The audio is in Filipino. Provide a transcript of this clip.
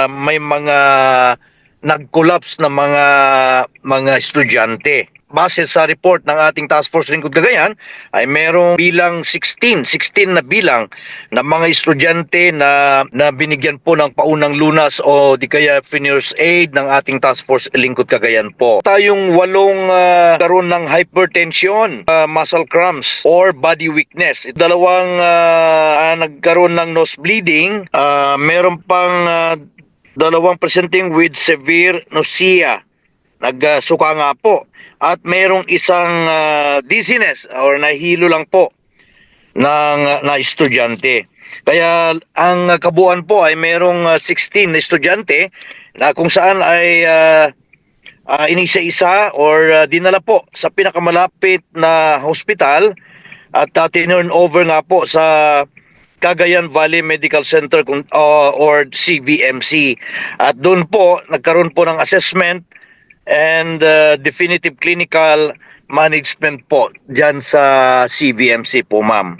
may mga nag-collapse na mga estudyante. Base sa report ng ating Task Force Lingkod Cagayan ay merong bilang 16 na bilang na mga estudyante na binigyan po ng paunang lunas o di kaya finished aid ng ating Task Force Lingkod Cagayan po. Tayong 8 karon ng hypertension, muscle cramps or body weakness. Dalawang nagkaroon ng nose bleeding, meron pang dalawang presenting with severe nausea. Nagsuka nga po. At mayroong isang dizziness or nahilo lang po na estudyante. Kaya ang kabuuan po ay mayroong 16 na estudyante na kung saan ay inisa-isa or dinala po sa pinakamalapit na hospital at tinurn over nga po sa Cagayan Valley Medical Center or CVMC. At doon po nagkaroon po ng assessment and definitive clinical management po dyan sa CVMC po, ma'am.